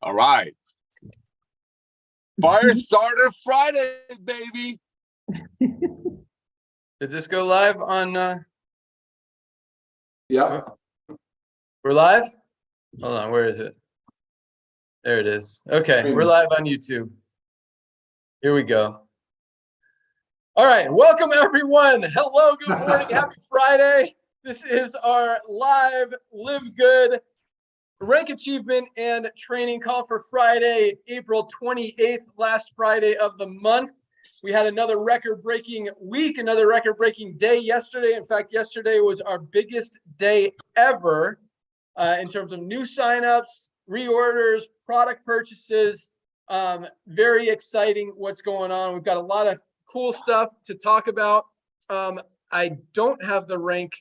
All right. Fire starter Friday, baby. Did this go live on? Yeah. We're live? Hold on, where is it? There it is. Okay, we're live on YouTube. Here we go. All right, welcome everyone. Hello, good morning, happy Friday. This is our live LiveGood rank achievement and training call for Friday, April 28th, last Friday of the month. We had another record-breaking week, another record-breaking day yesterday. In fact, yesterday was our biggest day ever in terms of new signups, reorders, product purchases. Very exciting what's going on. We've got a lot of cool stuff to talk about. I don't have the rank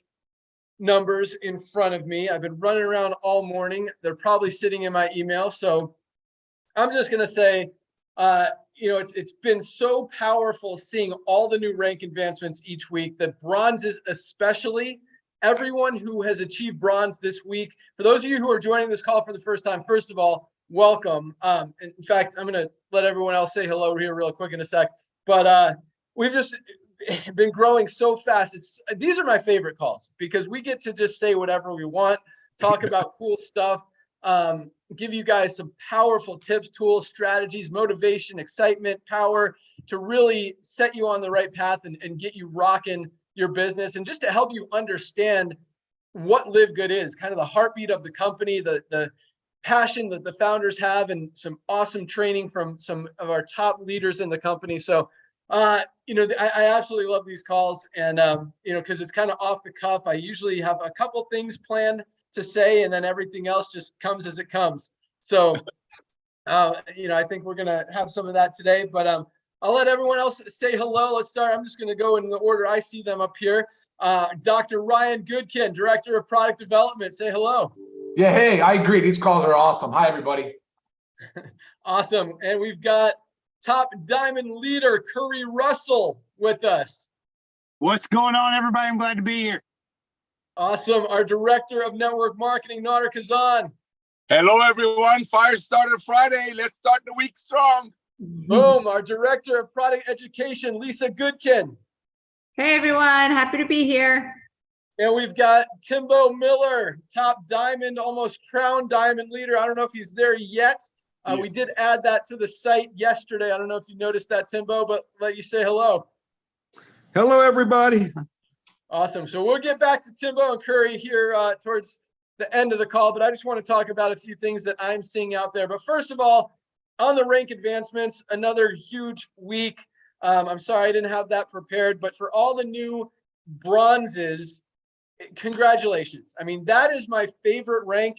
numbers in front of me. I've been running around all morning. They're probably sitting in my email. So I'm just going to say, it's been so powerful seeing all the new rank advancements each week, the bronzes especially. Everyone who has achieved bronze this week, for those of you who are joining this call for the first time, first of all, welcome. In fact, I'm going to let everyone else say hello here real quick in a sec. But we've just been growing so fast. These are my favorite calls because we get to just say whatever we want, talk about cool stuff, give you guys some powerful tips, tools, strategies, motivation, excitement, power to really set you on the right path and get you rocking your business, and just to help you understand what LiveGood is, kind of the heartbeat of the company, the passion that the founders have, and some awesome training from some of our top leaders in the company. So I absolutely love these calls, and because it's kind of off the cuff. I usually have a couple things planned to say, and then everything else just comes as it comes. So I think we're gonna have some of that today, but I'll let everyone else say hello. Let's start. I'm just gonna go in the order I see them up here. Dr. Ryan Goodkin, Director of Product Development, say hello. Yeah, hey, I agree. These calls are awesome. Hi, everybody. Awesome. And we've got top diamond leader Curry Russell with us. What's going on, everybody? I'm glad to be here. Awesome. Our Director of Network Marketing, Nader Kazan. Hello, everyone. Fire starter Friday. Let's start the week strong. Boom. Our Director of Product Education, Lisa Goodkin. Hey, everyone. Happy to be here. And we've got Timbo Miller, top diamond, almost crown diamond leader. I don't know if he's there yet. Yes. We did add that to the site yesterday. I don't know if you noticed that, Timbo, but let you say hello. Hello, everybody. Awesome. So we'll get back to Timbo and Curry here towards the end of the call, but I just want to talk about a few things that I'm seeing out there. But first of all, on the rank advancements, another huge week. I'm sorry I didn't have that prepared, but for all the new bronzes, congratulations. I mean, that is my favorite rank.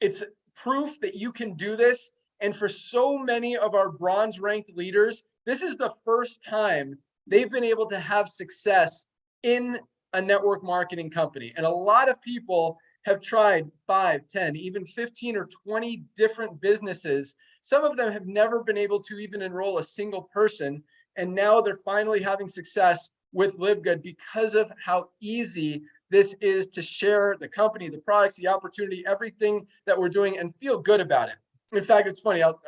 It's proof that you can do this. And for so many of our bronze ranked leaders, this is the first time they've been able to have success in a network marketing company. And a lot of people have tried 5, 10, even 15 or 20 different businesses. Some of them have never been able to even enroll a single person. And now they're finally having success with LiveGood because of how easy this is to share the company, the products, the opportunity, everything that we're doing, and feel good about it. In fact, it's funny, I'll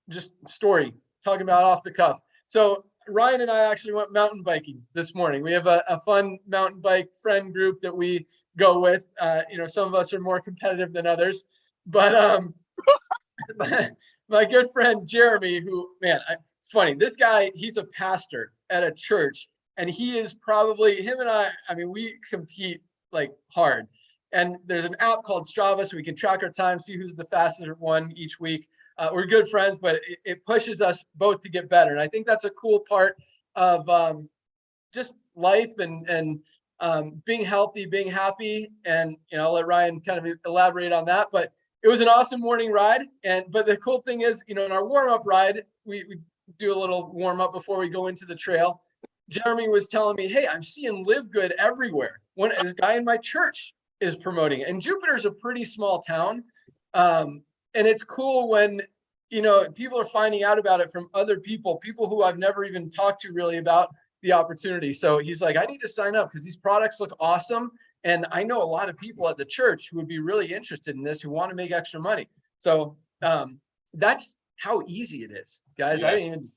just story, talking about off the cuff. So Ryan and I actually went mountain biking this morning. We have a fun mountain bike friend group that we go with. Some of us are more competitive than others, but my good friend Jeremy, who, man, it's funny. This guy, he's a pastor at a church, and he is probably, him and I mean, we compete like hard. And there's an app called Strava, so we can track our time, see who's the fastest one each week. We're good friends, but it pushes us both to get better. And I think that's a cool part of just life and being healthy, being happy. And I'll let Ryan kind of elaborate on that. But it was an awesome morning ride. But the cool thing is, in our warm-up ride, we do a little warm-up before we go into the trail. Jeremy was telling me, hey, I'm seeing LiveGood everywhere. This guy in my church is promoting it. And Jupiter's a pretty small town. And it's cool when, people are finding out about it from other people who I've never even talked to really about the opportunity. So he's like, I need to sign up because these products look awesome. And I know a lot of people at the church who would be really interested in this, who want to make extra money. So that's how easy it is, guys. I didn't even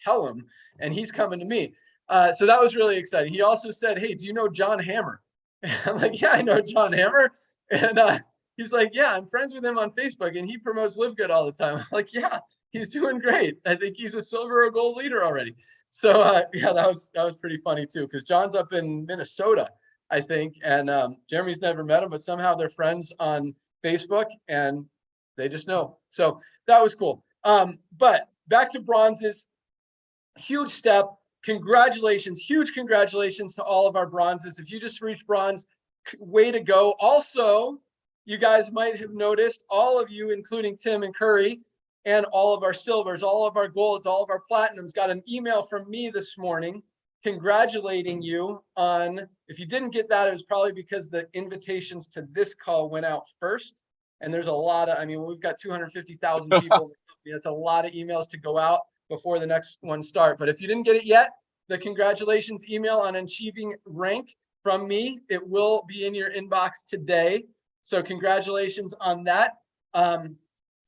tell him, and he's coming to me. So that was really exciting. He also said, "Hey, do you know John Hammer?" I'm like, "Yeah, I know John Hammer." And he's like, "Yeah, I'm friends with him on Facebook, and he promotes LiveGood all the time." I'm like, "Yeah, he's doing great. I think he's a silver or gold leader already." So yeah, that was pretty funny too, because John's up in Minnesota, I think, and Jeremy's never met him, but somehow they're friends on Facebook, and they just know. So that was cool. But back to bronzes, huge step. Congratulations, huge congratulations to all of our bronzes. If you just reached bronze, way to go. Also, you guys might have noticed, all of you, including Tim and Curry, and all of our silvers, all of our golds, all of our platinums, got an email from me this morning congratulating you on, if you didn't get that, it was probably because the invitations to this call went out first. And there's a lot of, I mean, we've got 250,000 people in the company. It's a lot of emails to go out before the next one start. But if you didn't get it yet, the congratulations email on achieving rank from me, it will be in your inbox today. So congratulations on that.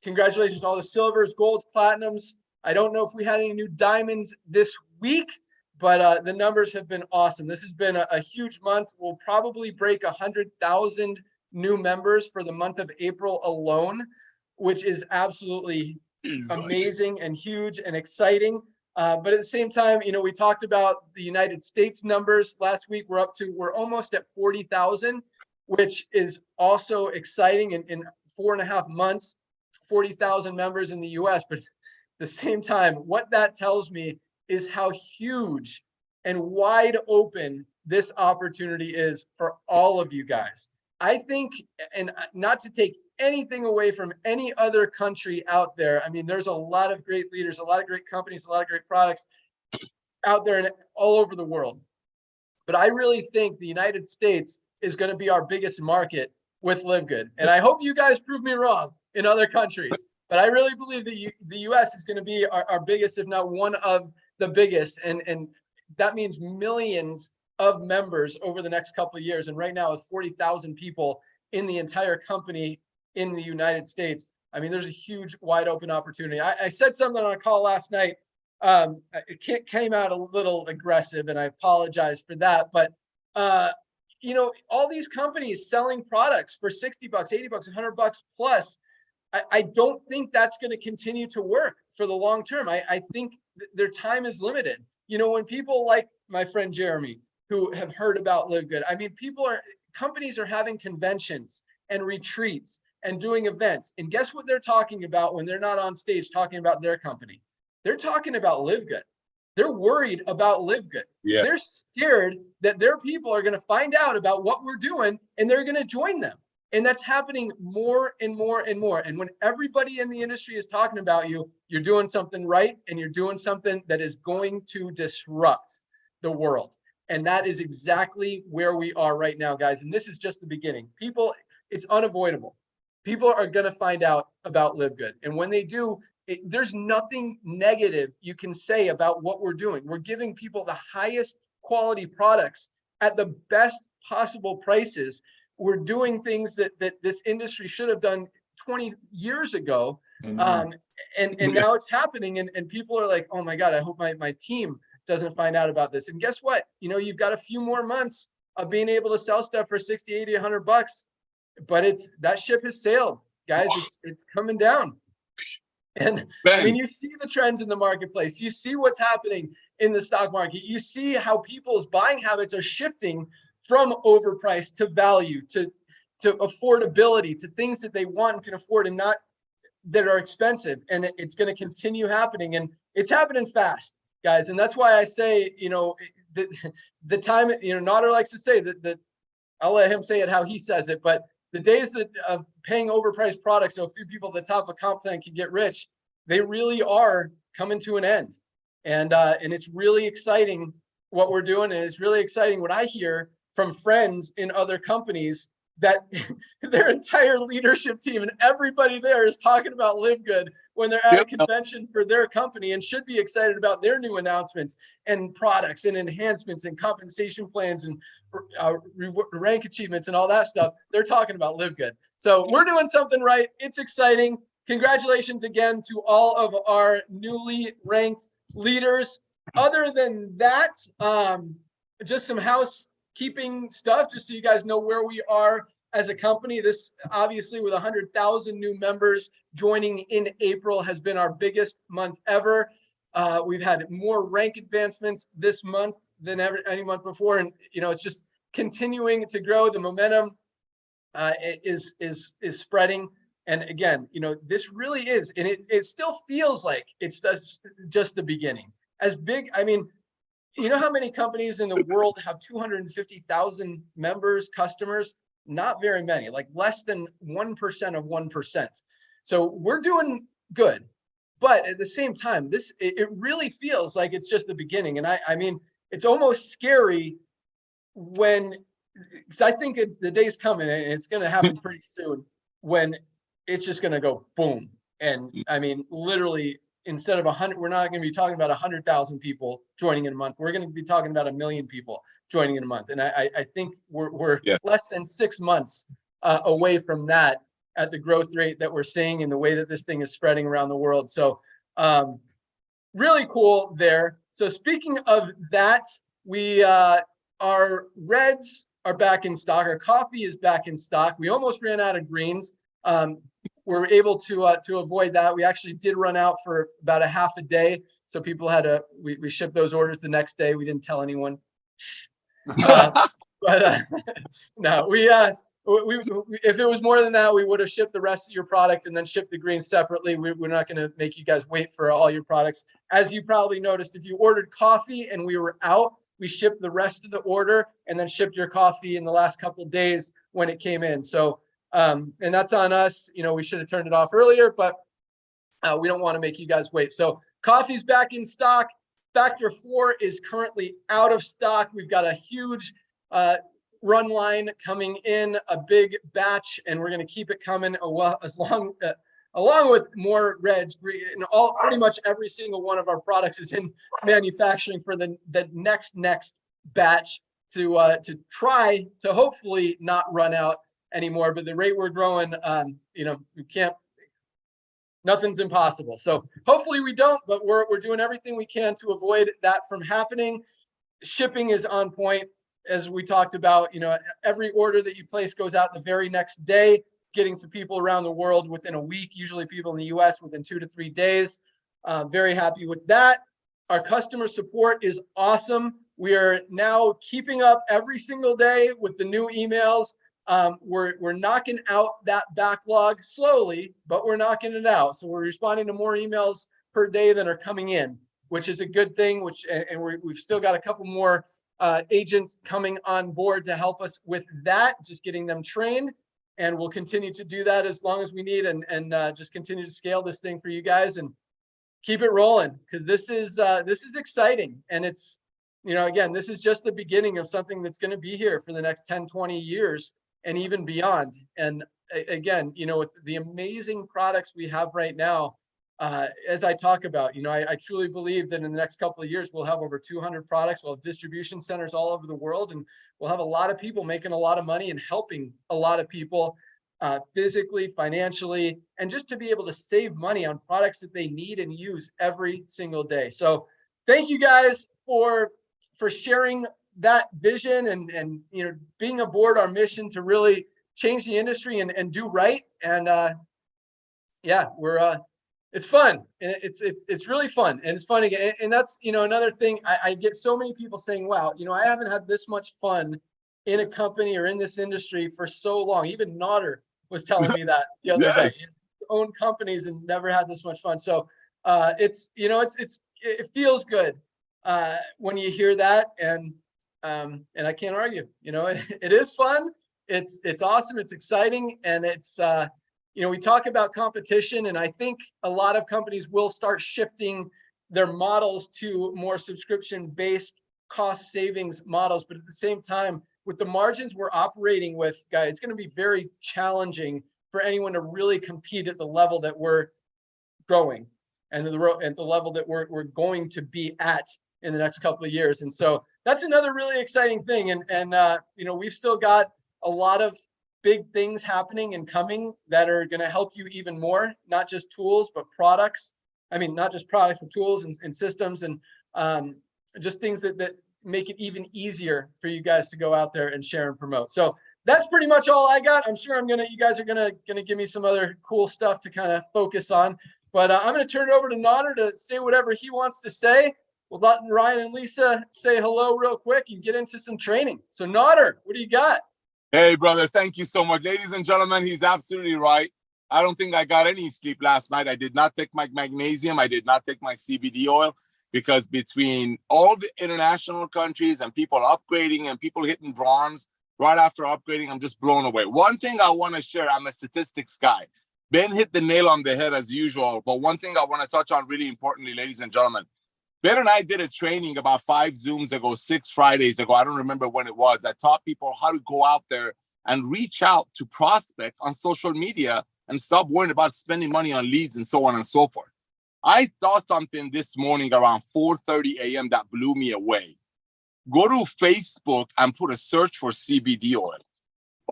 Congratulations to all the silvers, golds, platinums. I don't know if we had any new diamonds this week, but the numbers have been awesome. This has been a huge month. We'll probably break 100,000 new members for the month of April alone, which is absolutely amazing and huge and exciting. But at the same time, you know, we talked about the United States numbers last week. We're almost at 40,000, which is also exciting. In 4.5 months, 40,000 members in the US. But at the same time, what that tells me is how huge and wide open this opportunity is for all of you guys. I think, and not to take anything away from any other country out there. I mean, there's a lot of great leaders, a lot of great companies, a lot of great products out there and all over the world. But I really think the United States is going to be our biggest market with LiveGood. And I hope you guys prove me wrong in other countries. But I really believe that the US is going to be our biggest, if not one of the biggest. And that means millions of members over the next couple of years. And right now, with 40,000 people in the entire company in the United States, I mean, there's a huge wide open opportunity. I said something on a call last night. It came out a little aggressive, and I apologize for that. But, you know, all these companies selling products for 60 bucks, 80 bucks, 100 bucks plus, I don't think that's going to continue to work for the long term. I think their time is limited. You know, when people like my friend Jeremy, who have heard about LiveGood, I mean, companies are having conventions and retreats and doing events. And guess what they're talking about when they're not on stage talking about their company? They're talking about LiveGood. They're worried about LiveGood. Yeah. They're scared that their people are going to find out about what we're doing and they're going to join them. And that's happening more and more and more. And when everybody in the industry is talking about you, you're doing something right, and you're doing something that is going to disrupt the world. And that is exactly where we are right now, guys. And this is just the beginning. People, it's unavoidable. People are going to find out about LiveGood. And when they do, there's nothing negative you can say about what we're doing. We're giving people the highest quality products at the best possible prices. We're doing things that this industry should have done 20 years ago. And now it's happening. And people are like, oh my God, I hope my team doesn't find out about this. And guess what? You know, you've got a few more months of being able to sell stuff for 60, 80, 100 bucks. But that ship has sailed, guys. It's coming down. And Ben. I mean, you see the trends in the marketplace. You see what's happening in the stock market. You see how people's buying habits are shifting from overpriced to value, to affordability, to things that they want and can afford and not that are expensive. And it's going to continue happening. And it's happening fast, guys. And that's why I say, you know, the time, you know, Notter likes to say that I'll let him say it how he says it, but the days of paying overpriced products so a few people at the top of a comp plan can get rich, they really are coming to an end. And it's really exciting what we're doing. And it's really exciting what I hear from friends in other companies that their entire leadership team and everybody there is talking about LiveGood when they're at a convention for their company, and should be excited about their new announcements and products and enhancements and compensation plans and rank achievements and all that stuff. They're talking about LiveGood. So we're doing something right. It's exciting. congratulations again to all of our newly ranked leaders. Other than that, just some housekeeping stuff, just so you guys know where we are as a company. This obviously with 100,000 new members joining in April has been our biggest month ever. We've had more rank advancements this month than any month before. And, it's just continuing to grow. The momentum is spreading. And again, this really is, and it still feels like it's just the beginning. As big, I mean, you know how many companies in the world have 250,000 members, customers? Not very many, like less than 1% of 1%. So we're doing good. But at the same time, it really feels like it's just the beginning. And I mean, it's almost scary because I think the day's coming, and it's going to happen pretty soon, when it's just going to go boom. And I mean, literally, instead of 100, we're not going to be talking about 100,000 people joining in a month. We're going to be talking about 1 million people joining in a month. And I think we're less than 6 months away from that at the growth rate that we're seeing and the way that this thing is spreading around the world. So really cool there. So speaking of that, our reds are back in stock. Our coffee is back in stock. We almost ran out of greens. We're able to avoid that. We actually did run out for about a half a day. So people we shipped those orders the next day. We didn't tell anyone. No, if it was more than that, we would have shipped the rest of your product and then shipped the greens separately. We're not going to make you guys wait for all your products. As you probably noticed, if you ordered coffee and we were out, we shipped the rest of the order and then shipped your coffee in the last couple of days when it came in. So, and that's on us. We should have turned it off earlier, but we don't want to make you guys wait. So coffee's back in stock. Factor 4 is currently out of stock. We've got a huge run line coming in, a big batch, and we're going to keep it coming along with more reds. And pretty much every single one of our products is in manufacturing for the next batch to try to hopefully not run out anymore. But the rate we're growing, we can't. Nothing's impossible. So hopefully we don't, but we're doing everything we can to avoid that from happening. Shipping is on point. As we talked about, every order that you place goes out the very next day, getting to people around the world within a week, usually people in the US within 2 to 3 days. Very happy with that. Our customer support is awesome. We are now keeping up every single day with the new emails. We're knocking out that backlog slowly, but we're knocking it out. So we're responding to more emails per day than are coming in, which is a good thing. And we've still got a couple more agents coming on board to help us with that, just getting them trained. And we'll continue to do that as long as we need, and just continue to scale this thing for you guys and keep it rolling, because this is exciting. And it's, again, this is just the beginning of something that's going to be here for the next 10, 20 years and even beyond. And again, with the amazing products we have right now, as I talk about, I truly believe that in the next couple of years, we'll have over 200 products. We'll have distribution centers all over the world, and we'll have a lot of people making a lot of money and helping a lot of people physically, financially, and just to be able to save money on products that they need and use every single day. So thank you guys for sharing that vision and being aboard our mission to really change the industry and do right. And yeah, it's fun, and it's really fun, and it's fun again. And that's another thing. I get so many people saying, wow, I haven't had this much fun in a company or in this industry for so long. Even Nodder was telling me that the other day. Own companies and never had this much fun. So it feels good when you hear that, and I can't argue. It is fun. It's awesome. It's exciting, and it's we talk about competition, and I think a lot of companies will start shifting their models to more subscription-based cost savings models. But at the same time, with the margins we're operating with, guys, it's going to be very challenging for anyone to really compete at the level that we're growing and at the level that we're going to be at in the next couple of years. And so that's another really exciting thing. And we've still got a lot of big things happening and coming that are going to help you even more, not just tools, but products. I mean, not just products, but tools and systems and just things that make it even easier for you guys to go out there and share and promote. So that's pretty much all I got. I'm sure you guys are gonna give me some other cool stuff to kind of focus on. But I'm gonna turn it over to Nodder to say whatever he wants to say. We'll let Ryan and Lisa say hello real quick and get into some training. So Nodder, what do you got? Hey, brother, thank you so much. Ladies and gentlemen, he's absolutely right. I don't think I got any sleep last night. I did not take my magnesium. I did not take my CBD oil because between all the international countries and people upgrading and people hitting bronze right after upgrading, I'm just blown away. One thing I want to share, I'm a statistics guy. Ben hit the nail on the head as usual. But one thing I want to touch on really importantly, ladies and gentlemen, Ben and I did a training about 5 Zooms ago, 6 Fridays ago. I don't remember when it was. That taught people how to go out there and reach out to prospects on social media and stop worrying about spending money on leads and so on and so forth. I thought something this morning around 4:30 a.m. that blew me away. Go to Facebook and put a search for CBD oil.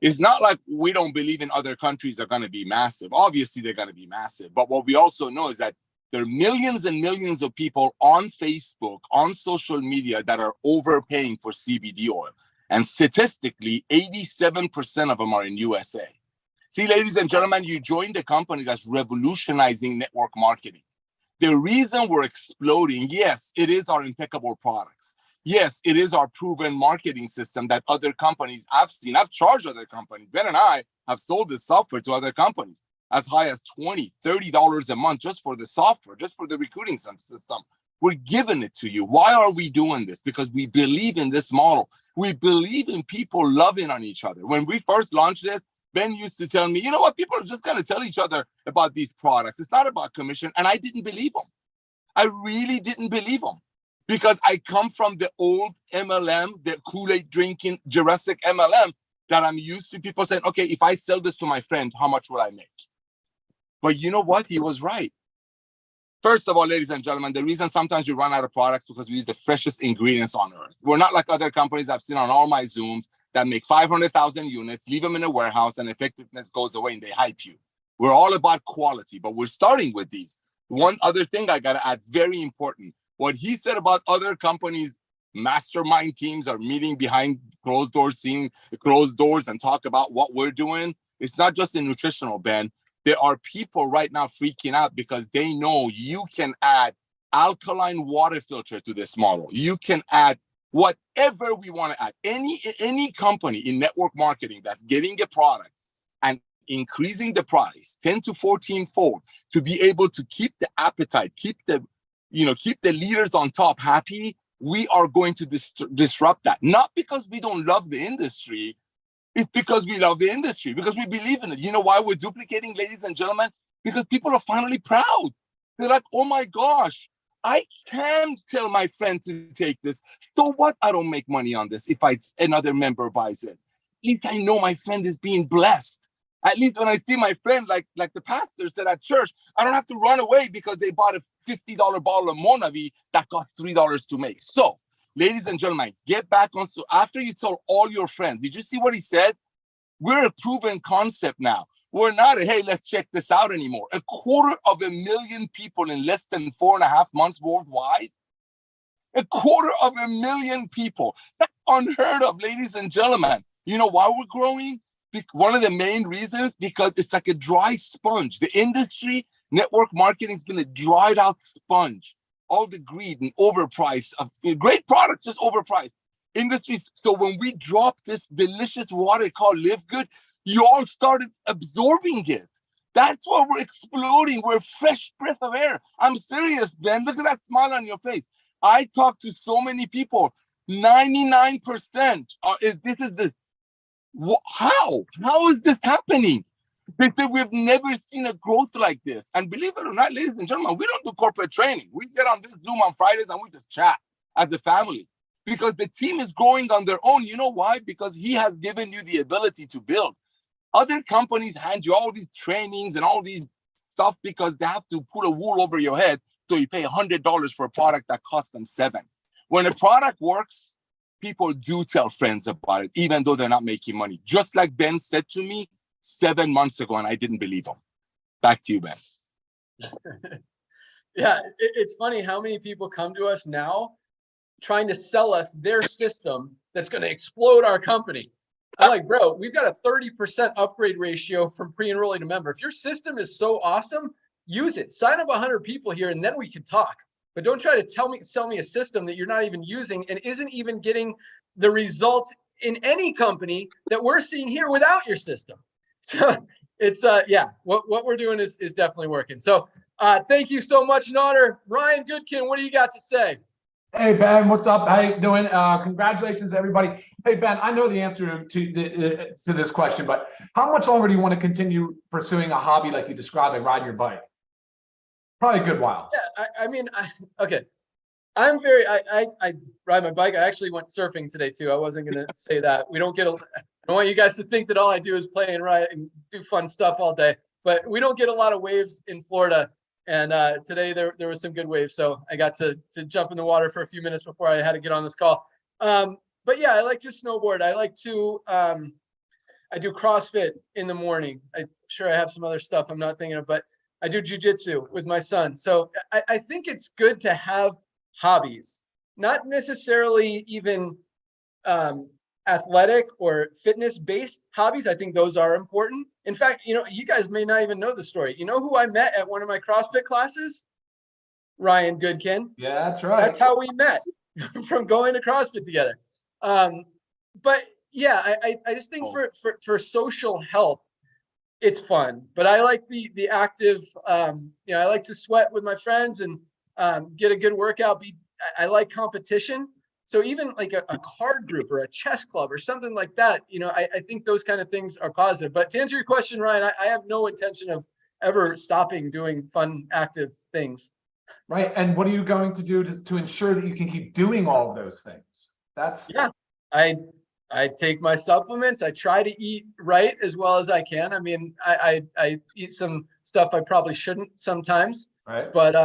It's not like we don't believe in other countries are going to be massive. Obviously, they're going to be massive. But what we also know is that there are millions and millions of people on Facebook, on social media that are overpaying for CBD oil. And statistically, 87% of them are in USA. See, ladies and gentlemen, you joined a company that's revolutionizing network marketing. The reason we're exploding, yes, it is our impeccable products. Yes, it is our proven marketing system that other companies I've seen. I've charged other companies. Ben and I have sold this software to other companies as high as $20, $30 a month just for the software, just for the recruiting system. We're giving it to you. Why are we doing this? Because we believe in this model. We believe in people loving on each other. When we first launched it, Ben used to tell me, you know what, people are just going to tell each other about these products. It's not about commission. And I didn't believe him. I really didn't believe him because I come from the old MLM, the Kool-Aid drinking Jurassic MLM that I'm used to people saying, okay, if I sell this to my friend, how much will I make? But you know what? He was right. First of all, ladies and gentlemen, the reason sometimes we run out of products because we use the freshest ingredients on earth. We're not like other companies I've seen on all my Zooms that make 500,000 units, leave them in a warehouse, and effectiveness goes away and they hype you. We're all about quality, but we're starting with these. One other thing I got to add, very important. What he said about other companies, mastermind teams are meeting behind closed doors, seeing closed doors and talk about what we're doing. It's not just in nutritional, Ben. There are people right now freaking out because they know you can add alkaline water filter to this model. You can add whatever we want to add. Any company in network marketing that's getting a product and increasing the price 10 to 14 fold to be able to keep the appetite, keep the leaders on top happy, we are going to disrupt that. Not because we don't love the industry. It's because we love the industry, because we believe in it. You know why we're duplicating, ladies and gentlemen? Because people are finally proud. They're like, oh my gosh, I can tell my friend to take this. So what? I don't make money on this if another member buys it. At least I know my friend is being blessed. At least when I see my friend, like the pastors that at church, I don't have to run away because they bought a $50 bottle of Monavi that cost $3 to make. So, ladies and gentlemen, get back on. So after you tell all your friends, did you see what he said? We're a proven concept now. We're not hey, let's check this out anymore. 250,000 people in less than 4.5 months worldwide. 250,000 people. That's unheard of, ladies and gentlemen. You know why we're growing? One of the main reasons, because it's like a dry sponge. The industry, network marketing has been a dried out sponge. All the greed and overprice of great products, just overpriced industries. So when we dropped this delicious water called LiveGood, you all started absorbing it. That's why we're exploding. We're a fresh breath of air. I'm serious, Ben. Look at that smile on your face. I talk to so many people. 99% how is this happening? They say we've never seen a growth like this. And believe it or not, ladies and gentlemen, we don't do corporate training. We get on this Zoom on Fridays and we just chat as a family because the team is growing on their own. You know why? Because he has given you the ability to build. Other companies hand you all these trainings and all these stuff because they have to put a wool over your head. So you pay $100 for a product that costs them $7. When a product works, people do tell friends about it, even though they're not making money. Just like Ben said to me 7 months ago, and I didn't believe him. Back to you, Ben. Yeah, it's funny how many people come to us now trying to sell us their system that's going to explode our company. I'm like, bro, we've got a 30% upgrade ratio from pre-enrolling to member. If your system is so awesome, use it. Sign up 100 people here, and then we can talk. But don't try to sell me a system that you're not even using and isn't even getting the results in any company that we're seeing here without your system. So it's yeah, what we're doing is definitely working. So thank you so much, Naughter. Ryan Goodkin, what do you got to say? Hey, Ben, what's up? How you doing? Congratulations, everybody. Hey, Ben, I know the answer to this question, but how much longer do you want to continue pursuing a hobby like you described, like riding your bike? Probably a good while. Yeah, I mean, okay. I'm very, I ride my bike. I actually went surfing today too. I wasn't going to say that. We don't get I don't want you guys to think that all I do is play and ride and do fun stuff all day, but we don't get a lot of waves in Florida. And today there was some good waves. So I got to jump in the water for a few minutes before I had to get on this call. But yeah, I like to snowboard. I like to, I do CrossFit in the morning. I'm sure I have some other stuff I'm not thinking of, but I do jujitsu with my son. So I think it's good to have hobbies, not necessarily even athletic or fitness based hobbies. I think those are important. In fact, you know, you guys may not even know the story. You know who I met at one of my CrossFit classes? Ryan Goodkin. Yeah, that's right. That's how we met from going to CrossFit together. But yeah, I just think for social health, it's fun. But I like the active, you know, I like to sweat with my friends and get a good workout. I like competition. So even like a card group or a chess club or something like that, you know, I think those kind of things are positive. But to answer your question, Ryan, I have no intention of ever stopping doing fun, active things. Right. And what are you going to do to ensure that you can keep doing all of those things? That's yeah. I take my supplements. I try to eat right as well as I can. I mean, I eat some stuff I probably shouldn't sometimes. right. But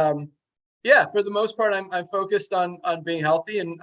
yeah, for the most part, I'm focused on being healthy. And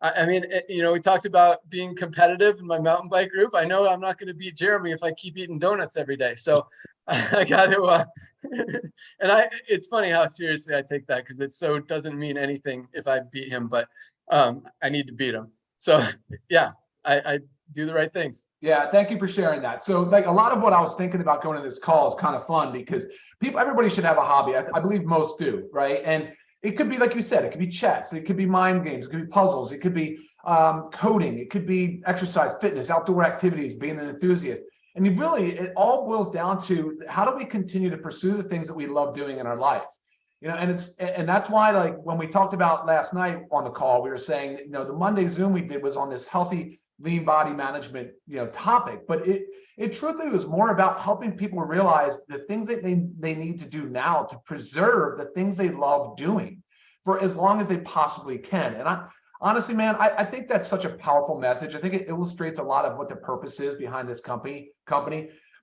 I mean, you know, we talked about being competitive in my mountain bike group. I know I'm not going to beat Jeremy if I keep eating donuts every day. So I got to, and it's funny how seriously I take that because it doesn't mean anything if I beat him, but I need to beat him. So yeah, I do the right things. Yeah, thank you for sharing that. So like a lot of what I was thinking about going to this call is kind of fun because everybody should have a hobby. I believe most do, right? And it could be, like you said, it could be chess, it could be mind games, it could be puzzles, it could be coding, it could be exercise, fitness, outdoor activities, being an enthusiast. And it all boils down to how do we continue to pursue the things that we love doing in our life? You know, and that's why, like when we talked about last night on the call, we were saying, you know, the Monday Zoom we did was on this healthy lean body management, you know, topic, but it truthfully was more about helping people realize the things that they need to do now to preserve the things they love doing for as long as they possibly can. And honestly, man, I think that's such a powerful message. I think it illustrates a lot of what the purpose is behind this company.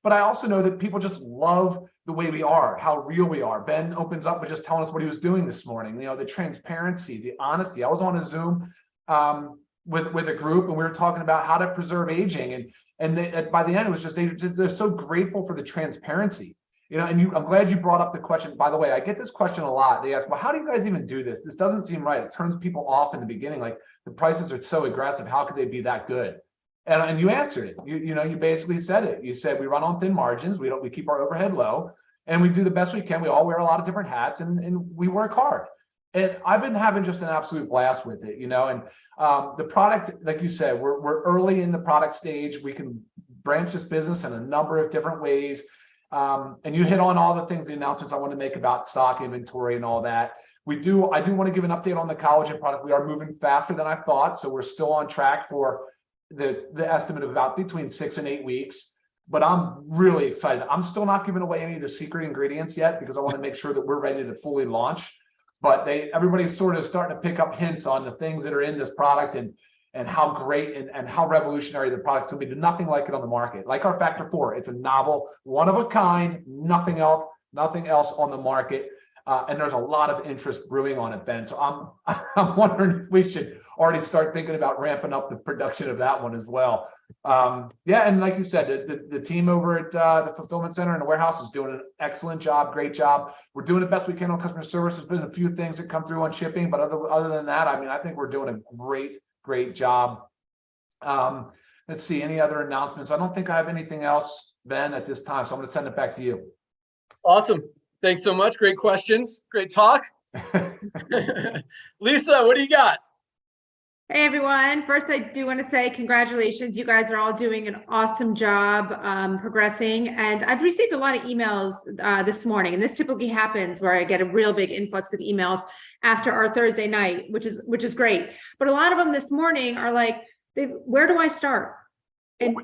But I also know that people just love the way we are, how real we are. Ben opens up with just telling us what he was doing this morning. You know, the transparency, the honesty. I was on a Zoom with a group, and we were talking about how to preserve aging, and by the end, it was just they're so grateful for the transparency. You know, and I'm glad you brought up the question. By the way, I get this question a lot. They ask, well, how do you guys even do this? This doesn't seem right. It turns people off in the beginning. Like the prices are so aggressive. How could they be that good? And you answered it. You know, you basically said it. You said we run on thin margins. We keep our overhead low, and we do the best we can. We all wear a lot of different hats, and we work hard. And I've been having just an absolute blast with it, you know. And the product, like you said, we're early in the product stage. We can branch this business in a number of different ways. And you hit on all the things, the announcements I want to make about stock inventory and all that. I do want to give an update on the collagen product. We are moving faster than I thought, so we're still on track for the estimate of about between 6 and 8 weeks. But I'm really excited. I'm still not giving away any of the secret ingredients yet because I want to make sure that we're ready to fully launch. But everybody's sort of starting to pick up hints on the things that are in this product and how great and how revolutionary the product's going to be. There's nothing like it on the market. Like our Factor 4, it's a novel, one of a kind, nothing else on the market. And there's a lot of interest brewing on it, Ben. So I'm wondering if we should already start thinking about ramping up the production of that one as well. Yeah, and like you said, the team over at the fulfillment center and the warehouse is doing an excellent job, great job. We're doing the best we can on customer service. There's been a few things that come through on shipping, but other than that, I mean, I think we're doing a great job. Let's see, any other announcements? I don't think I have anything else, Ben, at this time, so I'm going to send it back to you. Awesome. Thanks so much. Great questions. Great talk. Lisa, what do you got? Hey, everyone. First, I do want to say congratulations. You guys are all doing an awesome job progressing. And I've received a lot of emails this morning. And this typically happens where I get a real big influx of emails after our Thursday night, which is great. But a lot of them this morning are like, where do I start? And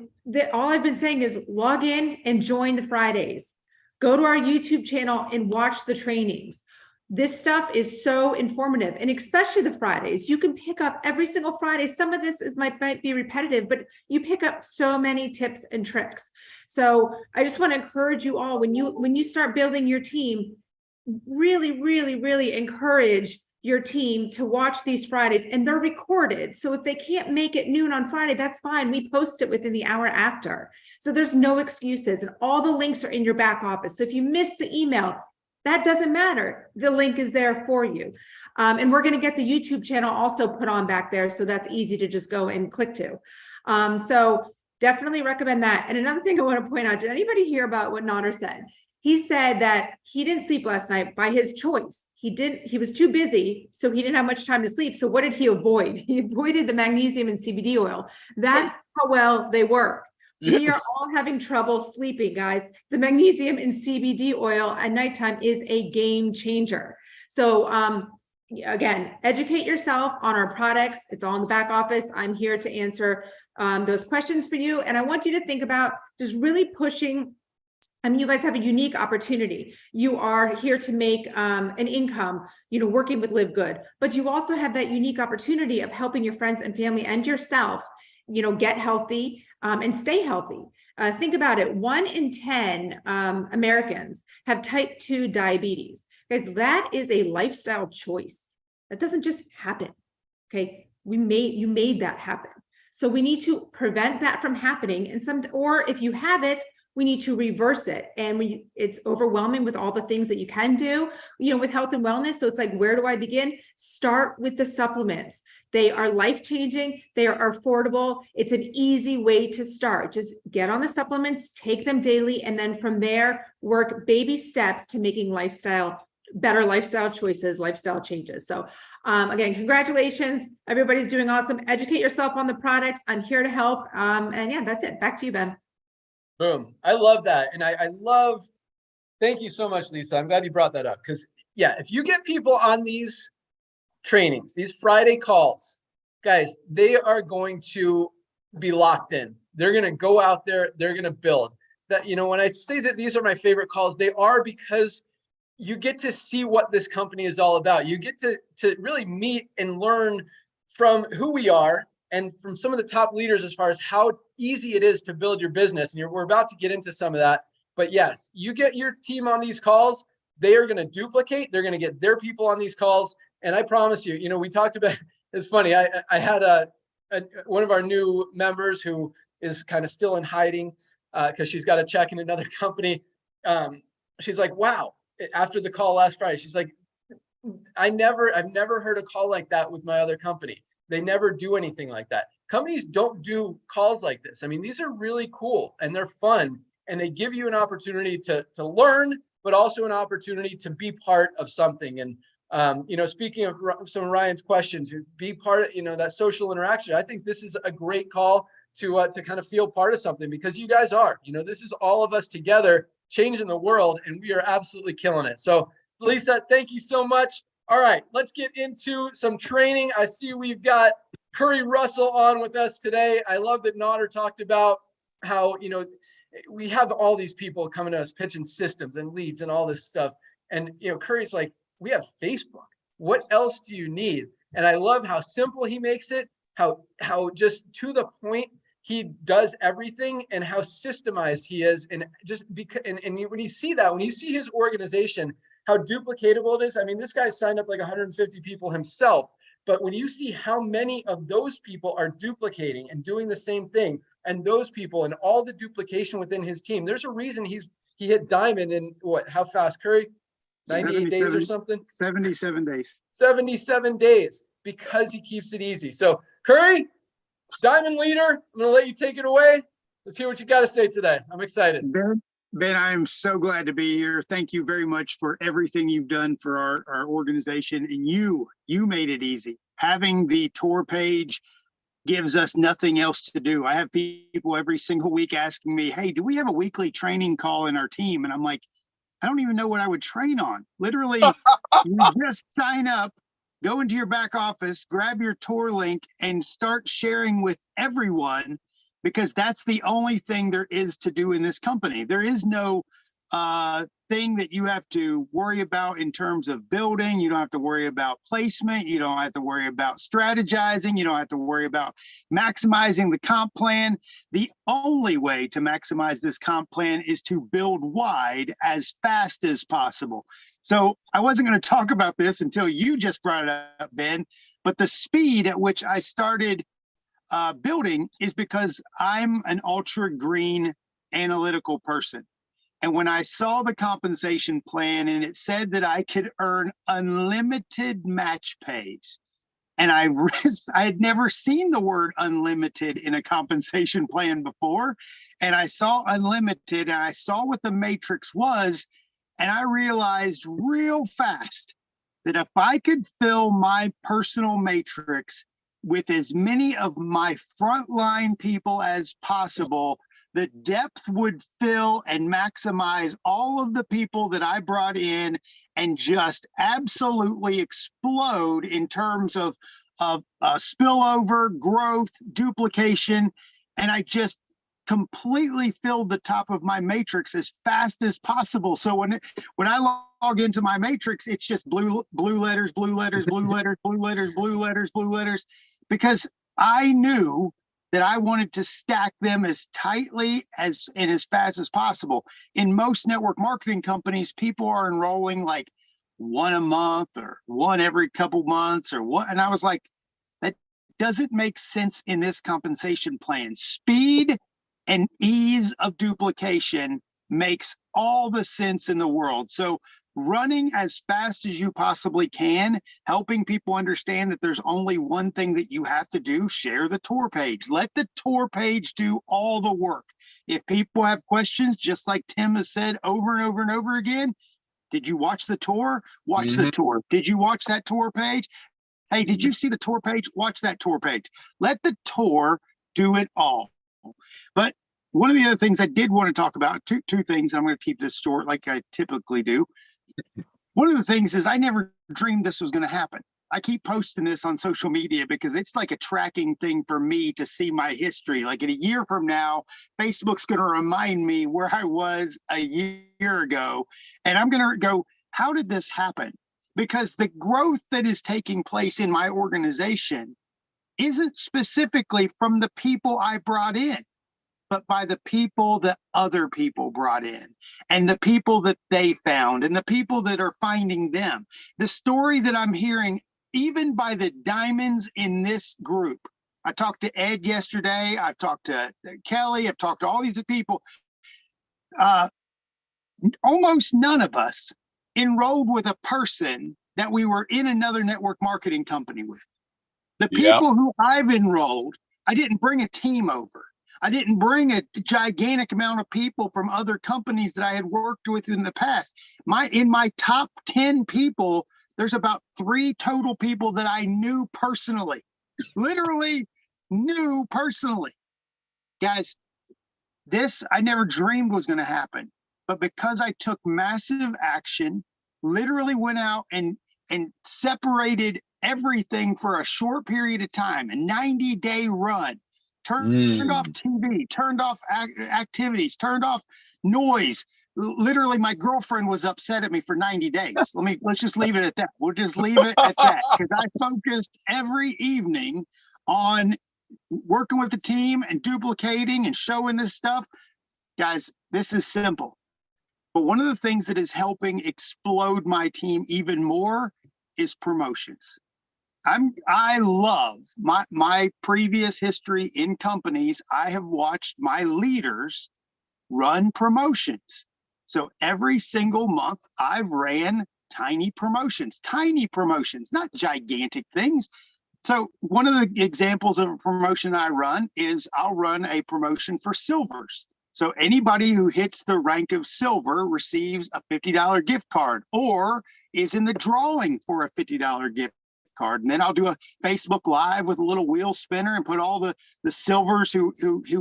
all I've been saying is log in and join the Fridays. Go to our YouTube channel and watch the trainings. This stuff is so informative, and especially the Fridays. You can pick up every single Friday. Some of this might be repetitive, but you pick up so many tips and tricks. So I just want to encourage you all, when you start building your team, really, really, really encourage your team to watch these Fridays, and they're recorded. So if they can't make it noon on Friday, that's fine. We post it within the hour after. So there's no excuses, and all the links are in your back office. So if you miss the email, that doesn't matter. The link is there for you. And we're going to get the YouTube channel also put on back there. So that's easy to just go and click to. So definitely recommend that. And another thing I want to point out, did anybody hear about what Nader said? He said that he didn't sleep last night by his choice. He was too busy, so he didn't have much time to sleep. So what did he avoid? He avoided the magnesium and CBD oil. That's how well they work. Yes. We are all having trouble sleeping, guys. The magnesium and CBD oil at nighttime is a game changer. So again, educate yourself on our products. It's all in the back office. I'm here to answer those questions for you. And I want you to think about just really pushing. I mean, you guys have a unique opportunity. You are here to make an income, working with LiveGood, but you also have that unique opportunity of helping your friends and family and yourself, get healthy and stay healthy. Think about it. 1 in 10 Americans have type 2 diabetes. Guys, that is a lifestyle choice. That doesn't just happen. Okay. You made that happen. So we need to prevent that from happening. Or if you have it, we need to reverse it. And it's overwhelming with all the things that you can do, with health and wellness. So it's like, where do I begin? Start with the supplements. They are life-changing. They are affordable. It's an easy way to start. Just get on the supplements, take them daily, and then from there, work baby steps to making better lifestyle choices, lifestyle changes. So again, congratulations. Everybody's doing awesome. Educate yourself on the products. I'm here to help. And yeah, that's it. Back to you, Ben. Boom. I love that. And I love, thank you so much, Lisa. I'm glad you brought that up, because yeah, if you get people on these trainings, these Friday calls, guys, they are going to be locked in. They're going to go out there. They're going to build that. When I say that these are my favorite calls, they are because you get to see what this company is all about. You get to really meet and learn from who we are and from some of the top leaders as far as how easy it is to build your business. And we're about to get into some of that. But yes, you get your team on these calls, they are going to duplicate. They're going to get their people on these calls. And I promise you, we talked about, it's funny. I had one of our new members who is kind of still in hiding because she's got a check in another company. She's like, wow, after the call last Friday, she's like, I've never heard a call like that with my other company. They never do anything like that. Companies don't do calls like this. I mean, these are really cool and they're fun, and they give you an opportunity to learn, but also an opportunity to be part of something. And speaking of some of Ryan's questions, be part of that social interaction. I think this is a great call to kind of feel part of something, because you guys are. This is all of us together changing the world, and we are absolutely killing it. So, Lisa, thank you so much. All right, let's get into some training. I see we've got Curry Russell on with us today. I love that Nader talked about how, we have all these people coming to us pitching systems and leads and all this stuff. And, Curry's like, we have Facebook. What else do you need? And I love how simple he makes it, how just to the point he does everything, and how systemized he is. And just because, and when you see that, when you see his organization, how duplicatable it is. I mean, this guy signed up like 150 people himself. But when you see how many of those people are duplicating and doing the same thing, and those people and all the duplication within his team, there's a reason he hit diamond in what, how fast, Curry? 98 days or something? 77 days. 77 days, because he keeps it easy. So Curry, diamond leader, I'm going to let you take it away. Let's hear what you got to say today. I'm excited. Ben, I'm so glad to be here. Thank you very much for everything you've done for our organization. And you made it easy. Having the tour page gives us nothing else to do. I have people every single week asking me, hey, do we have a weekly training call in our team? And I'm like, I don't even know what I would train on. Literally, you just sign up, go into your back office, grab your tour link, and start sharing with everyone, because that's the only thing there is to do in this company. There is no thing that you have to worry about in terms of building. You don't have to worry about placement. You don't have to worry about strategizing. You don't have to worry about maximizing the comp plan. The only way to maximize this comp plan is to build wide as fast as possible. So I wasn't going to talk about this until you just brought it up, Ben, but the speed at which I started building is because I'm an ultra green analytical person. And when I saw the compensation plan and it said that I could earn unlimited match pays, and I had never seen the word unlimited in a compensation plan before, and I saw unlimited and I saw what the matrix was, and I realized real fast that if I could fill my personal matrix with as many of my frontline people as possible, the depth would fill and maximize all of the people that I brought in and just absolutely explode in terms of spillover, growth, duplication. And I just completely filled the top of my matrix as fast as possible. So when I log into my matrix, it's just blue letters, blue letters, blue letters, blue letters, blue letters, blue letters, because I knew that I wanted to stack them as tightly and as fast as possible. In most network marketing companies, people are enrolling like one a month or one every couple months or what. And I was like, that doesn't make sense in this compensation plan. Speed and ease of duplication makes all the sense in the world. So running as fast as you possibly can, helping people understand that there's only one thing that you have to do: share the tour page. Let the tour page do all the work. If people have questions, just like Tim has said over and over and over again, did you watch the tour? Watch the tour. Did you watch that tour page? Hey, did you see the tour page? Watch that tour page. Let the tour do it all. But one of the other things I did want to talk about, two things, I'm going to keep this short like I typically do. One of the things is I never dreamed this was going to happen. I keep posting this on social media because it's like a tracking thing for me to see my history. Like in a year from now, Facebook's going to remind me where I was a year ago. And I'm going to go, how did this happen? Because the growth that is taking place in my organization isn't specifically from the people I brought in, but by the people that other people brought in and the people that they found and the people that are finding them. The story that I'm hearing, even by the diamonds in this group. I talked to Ed yesterday. I've talked to Kelly. I've talked to all these people. Almost none of us enrolled with a person that we were in another network marketing company with. The people who I've enrolled, I didn't bring a team over. I didn't bring a gigantic amount of people from other companies that I had worked with in the past. In my top 10 people, there's about 3 total people that I knew personally, literally knew personally. Guys, this I never dreamed was going to happen, but because I took massive action, literally went out and separated everything for a short period of time, a 90-day run, turned off TV, turned off activities, turned off noise. Literally, my girlfriend was upset at me for 90 days. Let's just leave it at that. We'll just leave it at that, because I focused every evening on working with the team and duplicating and showing this stuff. Guys, this is simple. But one of the things that is helping explode my team even more is promotions. I love my previous history in companies. I have watched my leaders run promotions. So every single month I've ran tiny promotions, not gigantic things. So one of the examples of a promotion I run is I'll run a promotion for silvers. So anybody who hits the rank of silver receives a $50 gift card or is in the drawing for a $50 gift card. And then I'll do a Facebook Live with a little wheel spinner and put all the silvers who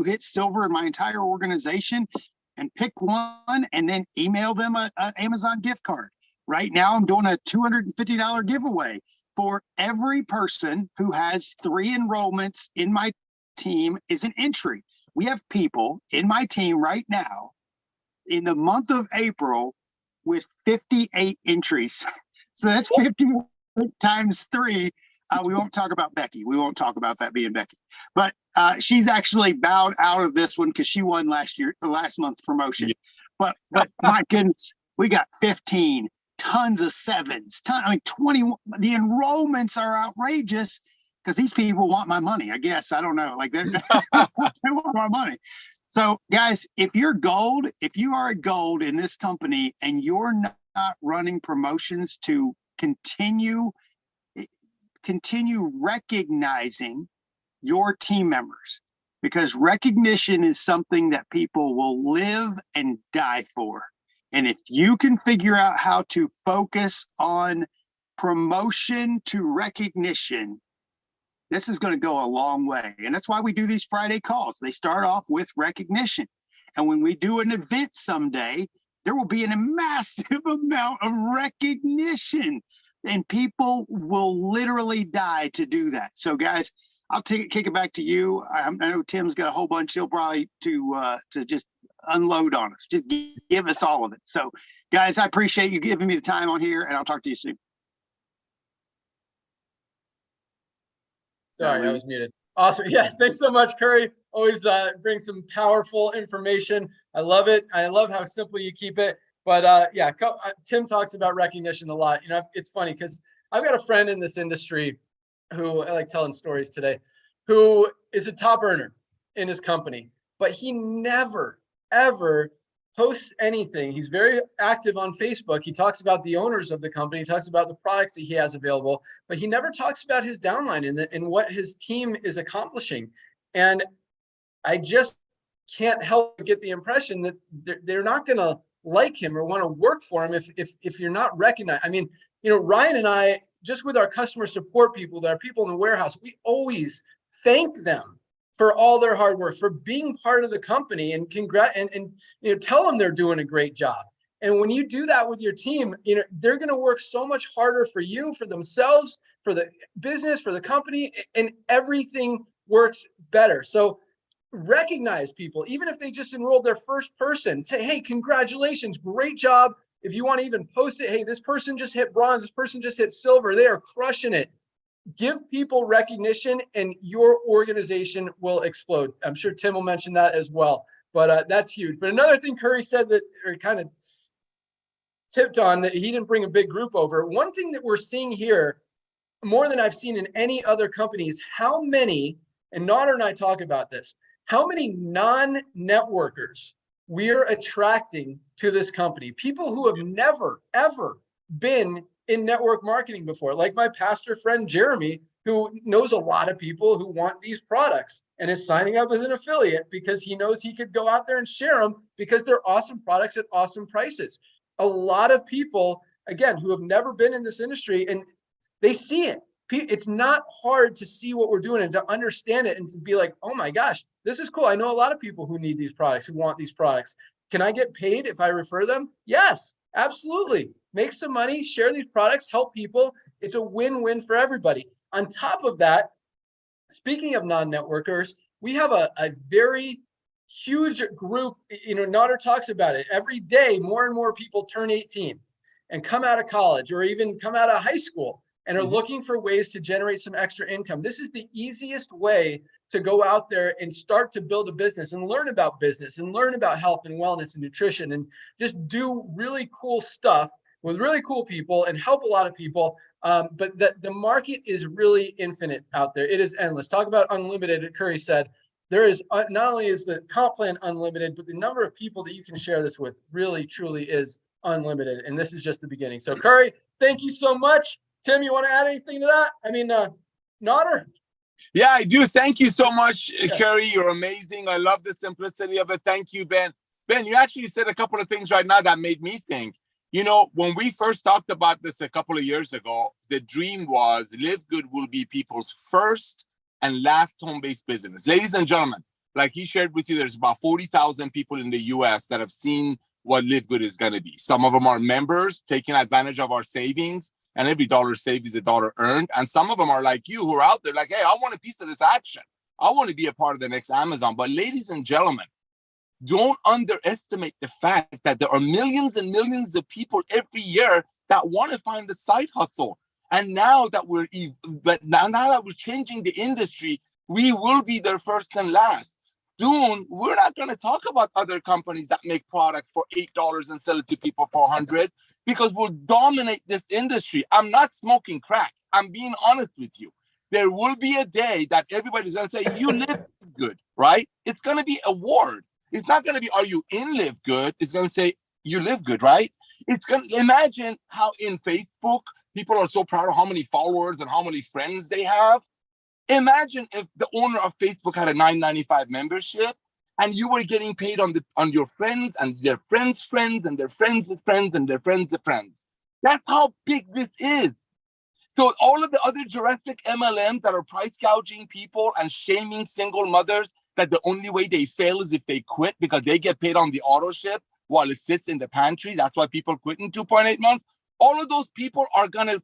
hit silver in my entire organization and pick one and then email them an Amazon gift card. Right now, I'm doing a $250 giveaway for every person who has 3 enrollments in my team is an entry. We have people in my team right now in the month of April with 58 entries. So that's 50 times 3. We won't talk about Becky. We won't talk about that being Becky. But she's actually bowed out of this one because she won last month's promotion. But my goodness, we got 15, tons of 7s, 20. The enrollments are outrageous because these people want my money. I guess I don't know. Like they want my money. So guys, if you are a gold in this company and you're not running promotions to continue recognizing your team members, because recognition is something that people will live and die for. And if you can figure out how to focus on promotion to recognition, this is going to go a long way. And that's why we do these Friday calls. They start off with recognition. And when we do an event someday, there will be a massive amount of recognition. And people will literally die to do that. So guys, I'll kick it back to you. I know Tim's got a whole bunch. He'll probably to just unload on us. Just give us all of it. So guys, I appreciate you giving me the time on here, and I'll talk to you soon. Sorry, I was muted. Awesome. Yeah, thanks so much, Curry. Always bring some powerful information. I love it. I love how simple you keep it. But yeah, Tim talks about recognition a lot. You know, it's funny because I've got a friend in this industry who I like telling stories today, who is a top earner in his company, but he never, ever posts anything. He's very active on Facebook. He talks about the owners of the company. He talks about the products that he has available, but he never talks about his downline and what his team is accomplishing. And I just can't help but get the impression that they're not going to like him or want to work for him if you're not recognized. I mean, you know, Ryan and I, just with our customer support people, our people in the warehouse, we always thank them for all their hard work, for being part of the company, and and you know, tell them they're doing a great job. And when you do that with your team, you know, they're going to work so much harder for you, for themselves, for the business, for the company, and everything works better. So recognize people, even if they just enrolled their first person. Say, hey, congratulations, great job. If you want to even post it, hey, this person just hit bronze, this person just hit silver, they are crushing it. Give people recognition and your organization will explode. I'm sure Tim will mention that as well, but that's huge. But another thing Curry said that, or kind of tipped on, that he didn't bring a big group over. One thing that we're seeing here, more than I've seen in any other company, is how many, and Nader and I talk about this, how many non-networkers we're attracting to this company. People who have never, ever been in network marketing before, like my pastor friend Jeremy, who knows a lot of people who want these products and is signing up as an affiliate because he knows he could go out there and share them because they're awesome products at awesome prices. A lot of people, again, who have never been in this industry, and they see it. It's not hard to see what we're doing and to understand it and to be like, oh my gosh, this is cool. I know a lot of people who need these products, who want these products. Can I get paid if I refer them? Yes, absolutely. Make some money, share these products, help people. It's a win-win for everybody. On top of that, speaking of non-networkers, we have a very huge group. You know, Nader talks about it. Every day, more and more people turn 18 and come out of college or even come out of high school. and are looking for ways to generate some extra income. This is the easiest way to go out there and start to build a business and learn about business and learn about health and wellness and nutrition and just do really cool stuff with really cool people and help a lot of people. But the market is really infinite out there. It is endless. Talk about unlimited. Curry said, there is not only is the comp plan unlimited, but the number of people that you can share this with really, truly is unlimited. And this is just the beginning. So Curry, thank you so much. Tim, you want to add anything to that? I mean, Nodder? Yeah, I do. Thank you so much, Kerry. You're amazing. I love the simplicity of it. Thank you, Ben. Ben, you actually said a couple of things right now that made me think. You know, when we first talked about this a couple of years ago, the dream was LiveGood will be people's first and last home-based business. Ladies and gentlemen, like he shared with you, there's about 40,000 people in the US that have seen what LiveGood is going to be. Some of them are members taking advantage of our savings, and every dollar saved is a dollar earned. And some of them are like you, who are out there like, hey, I want a piece of this action. I want to be a part of the next Amazon. But ladies and gentlemen, don't underestimate the fact that there are millions and millions of people every year that want to find the side hustle. And now that we're changing the industry, we will be their first and last. Soon, we're not going to talk about other companies that make products for $8 and sell it to people for $100, because we'll dominate this industry. I'm not smoking crack. I'm being honest with you. There will be a day that everybody's going to say, you live good, right? It's going to be a award. It's not going to be, are you in Live Good? It's going to say, you live good, right? It's going to imagine how in Facebook, people are so proud of how many followers and how many friends they have. Imagine if the owner of Facebook had a $9.95 membership and you were getting paid on your friends and their friends' friends and their friends' friends and their friends' friends. That's how big this is. So all of the other Jurassic MLMs that are price gouging people and shaming single mothers that the only way they fail is if they quit because they get paid on the auto ship while it sits in the pantry. That's why people quit in 2.8 months. All of those people are gonna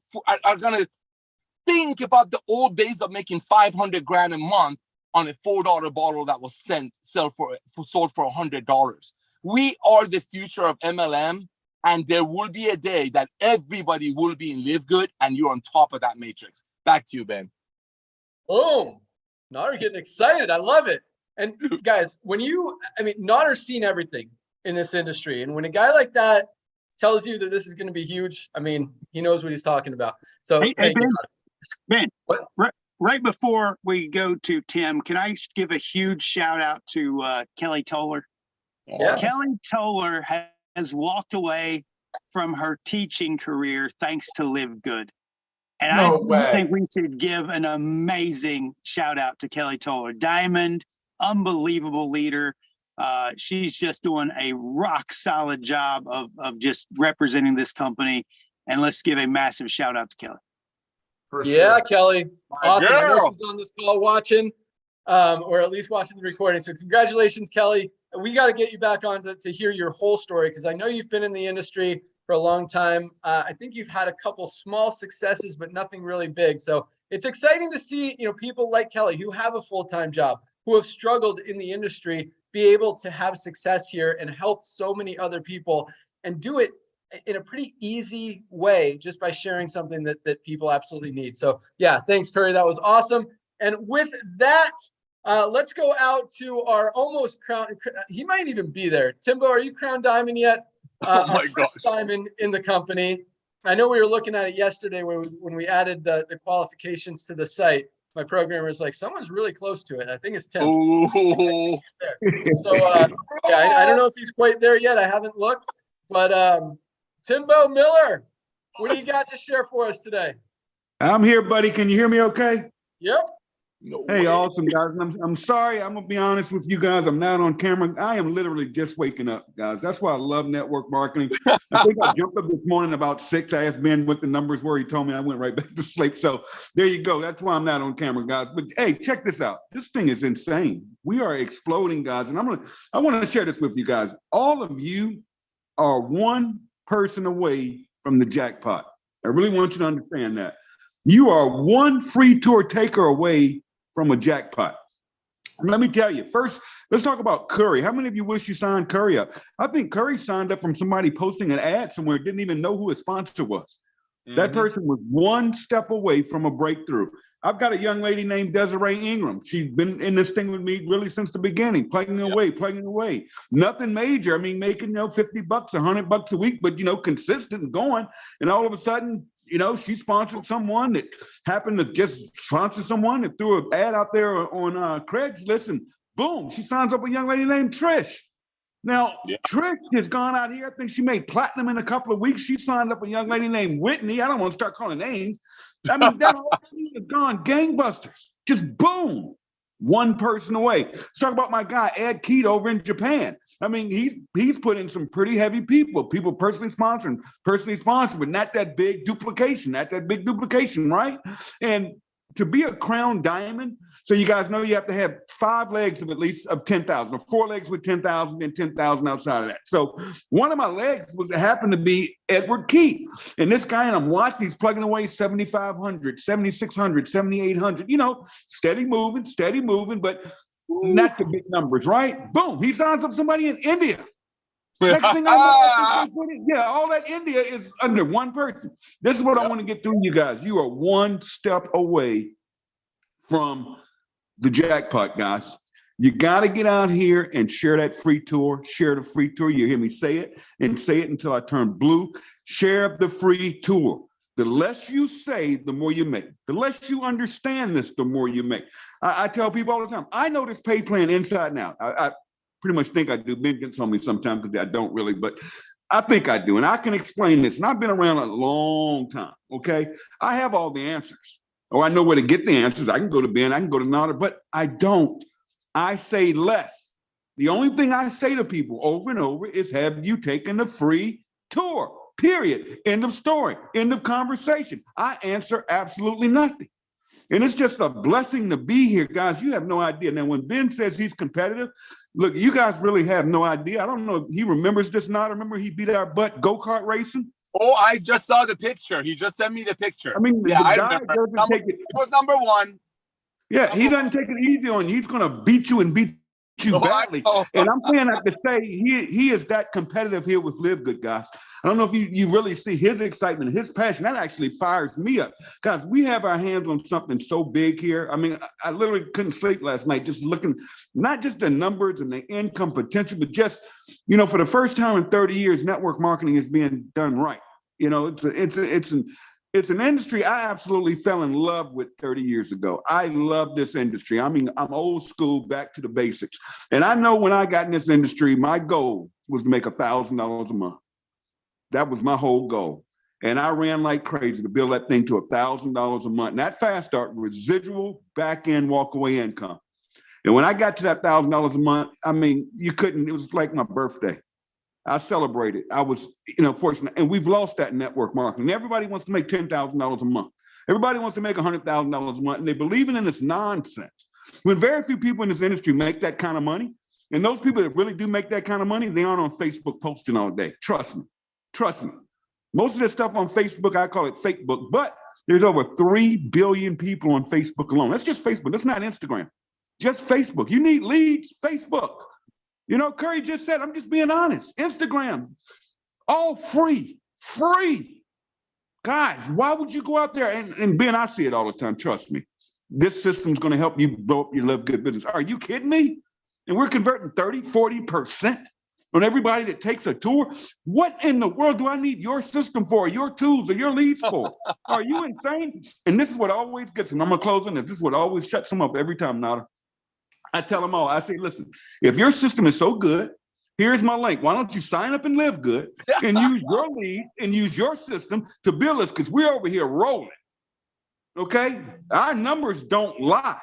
think about the old days of making $500,000 a month on a $4 bottle that was sold for $100. We are the future of MLM, and there will be a day that everybody will be in Live Good, and you're on top of that matrix. Back to you, Ben. Boom. Nodder getting excited. I love it. And guys, Nodder's seen everything in this industry. And when a guy like that tells you that this is going to be huge, I mean, he knows what he's talking about. So hey, Ben, right before we go to Tim, can I give a huge shout out to Kelly Toller? Yeah. Kelly Toller has walked away from her teaching career thanks to Live Good. And I think we should give an amazing shout out to Kelly Toller. Diamond, unbelievable leader. She's just doing a rock solid job of just representing this company. And let's give a massive shout out to Kelly. Yeah, Kelly. Awesome. I know girl. she's on this call watching, or at least watching the recording. So congratulations, Kelly. We got to get you back on to hear your whole story, because I know you've been in the industry for a long time. I think you've had a couple small successes, but nothing really big. So it's exciting to see, people like Kelly who have a full-time job, who have struggled in the industry, be able to have success here and help so many other people, and do it in a pretty easy way just by sharing something that people absolutely need. So yeah, thanks, Curry. That was awesome. And with that, let's go out to our almost crown. He might even be there. Timbo, are you crown diamond yet? Oh my gosh. Diamond in the company. I know we were looking at it yesterday when we added the qualifications to the site. My programmer was like, someone's really close to it. I think it's Tim. Ooh. So yeah, I don't know if he's quite there yet. I haven't looked, but Timbo Miller, what do you got to share for us today? I'm here, buddy. Can you hear me okay? Yep. No Hey, way. awesome, guys. I'm sorry. I'm going to be honest with you guys. I'm not on camera. I am literally just waking up, guys. That's why I love network marketing. I think I jumped up this morning about 6. I asked Ben what the numbers were. He told me. I went right back to sleep. So there you go. That's why I'm not on camera, guys. But hey, check this out. This thing is insane. We are exploding, guys. And I want to share this with you guys. All of you are one person away from the jackpot. I really want you to understand that. You are one free tour taker away from a jackpot. Let me tell you, first, let's talk about Curry. How many of you wish you signed Curry up? I think Curry signed up from somebody posting an ad somewhere, didn't even know who his sponsor was. That person was one step away from a breakthrough. I've got a young lady named Desiree Ingram. She's been in this thing with me really since the beginning, plugging away. Nothing major. I mean, making, $50, $100 a week, but, consistent and going. And all of a sudden, she sponsored someone that happened to just sponsor someone that threw an ad out there on Craigslist, and boom, she signs up a young lady named Trish. Now, Trish has gone out here. I think she made platinum in a couple of weeks. She signed up a young lady named Whitney. I don't want to start calling names. I mean, that whole thing has gone gangbusters. Just boom, one person away. Let's talk about my guy, Ed Keat, over in Japan. I mean, he's put in some pretty heavy people personally sponsored, but not that big duplication, right? And to be a crown diamond, so you guys know you have to have 5 legs of at least of 10,000, or 4 legs with 10,000 and 10,000 outside of that. So one of my legs happened to be Edward Keat. And this guy, and I'm watching, he's plugging away 7,500, 7,600, 7,800, steady moving, but not the big numbers, right? Boom, he signs up somebody in India. Next thing I know, all that India is under one person. This is what I want to get through, you guys. You are one step away from the jackpot, guys. You got to get out here and share that free tour. Share the free tour. You hear me say it, and say it until I turn blue. Share the free tour. The less you say, the more you make. The less you understand this, the more you make. I tell people all the time, I know this pay plan inside and out. I pretty much think I do. Ben gets on me sometimes because I don't really, but I think I do. And I can explain this. And I've been around a long time, okay? I have all the answers. I know where to get the answers. I can go to Ben, I can go to Nada, but I don't. I say less. The only thing I say to people over and over is, have you taken the free tour? Period. End of story. End of conversation. I answer absolutely nothing. And it's just a blessing to be here, guys. You have no idea. Now, when Ben says he's competitive, look, you guys really have no idea. I don't know if he remembers this not. Remember he beat our butt go-kart racing? Oh, I just saw the picture. He just sent me the picture. I mean, I remember. It was number 1. Yeah, he doesn't take it easy on you. He's going to beat you and beat you badly. And I'm saying that to say he is that competitive here with LiveGood, guys. I don't know if you really see his excitement, his passion. That actually fires me up. Guys, we have our hands on something so big here. I mean, I literally couldn't sleep last night just looking, not just the numbers and the income potential, but just, for the first time in 30 years, network marketing is being done right. It's an industry I absolutely fell in love with 30 years ago. I love this industry. I mean, I'm old school, back to the basics. And I know when I got in this industry, my goal was to make $1,000 a month. That was my whole goal. And I ran like crazy to build that thing to $1,000 a month. And that fast start, residual, back-end, walk-away income. And when I got to that $1,000 a month, I mean, it was like my birthday. I celebrated. I was, fortunate, and we've lost that in network marketing. Everybody wants to make $10,000 a month. Everybody wants to make $100,000 a month, and they're believing in this nonsense. When very few people in this industry make that kind of money, and those people that really do make that kind of money, they aren't on Facebook posting all day. Trust me. Most of this stuff on Facebook, I call it fake book, but there's over 3 billion people on Facebook alone. That's just Facebook. That's not Instagram. Just Facebook. You need leads, Facebook. Curry just said, I'm just being honest. Instagram, all free. Guys, why would you go out there? And Ben, I see it all the time. Trust me. This system's going to help you blow up your LiveGood business. Are you kidding me? And we're converting 30, 40% on everybody that takes a tour. What in the world do I need your system for, your tools, or your leads for? Are you insane? And this is what always gets them. I'm going to close on this. This is what always shuts them up every time, Nada. I tell them all, I say, listen, if your system is so good, here's my link. Why don't you sign up and LiveGood and use your lead and use your system to build us, because we're over here rolling, okay? Our numbers don't lie.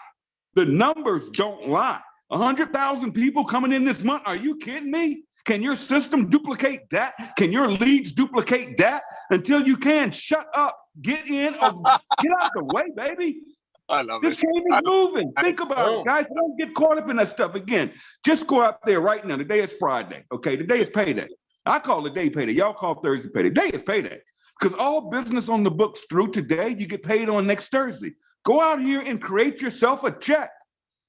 The numbers don't lie. 100,000 people coming in this month. Are you kidding me? Can your system duplicate that? Can your leads duplicate that? Until you can, shut up, get in, or get out the way, baby. I love this game is moving. Think about it, guys. Don't get caught up in that stuff again. Just go out there right now. Today is Friday. Okay, today is payday. I call the day payday. Y'all call Thursday payday. Today is payday. Because all business on the books through today, you get paid on next Thursday. Go out here and create yourself a check.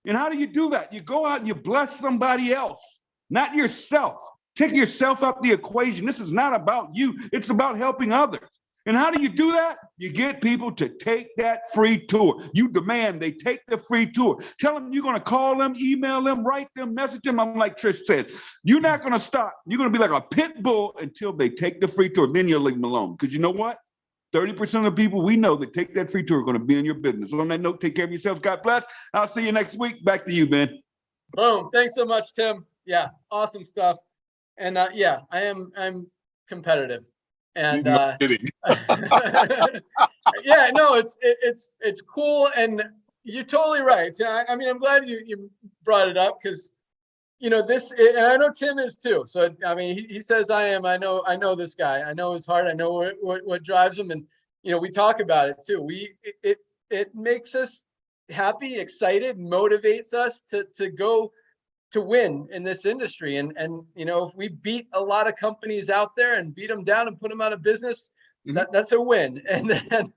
And how do you do that? You go out and you bless somebody else, not yourself. Take yourself out the equation. This is not about you. It's about helping others. And how do you do that? You get people to take that free tour. You demand they take the free tour. Tell them you're going to call them, email them, write them, message them. I'm like Trish says, you're not going to stop. You're going to be like a pit bull until they take the free tour. Then you'll leave them alone. Because you know what? 30% of the people we know that take that free tour are going to be in your business. So on that note, take care of yourselves. God bless. I'll see you next week. Back to you, Ben. Boom. Thanks so much, Tim. Yeah, awesome stuff. And yeah, I'm competitive. And No kidding. yeah, no, it's cool, and you're totally right. I mean, I'm glad you brought it up, because you know this, and I know Tim is too. So I mean, he says I am. I know this guy. I know his heart. I know what drives him, and you know we talk about it too. It makes us happy, excited, motivates us to go to win in this industry. And you know, if we beat a lot of companies out there and beat them down and put them out of business, that's a win. And then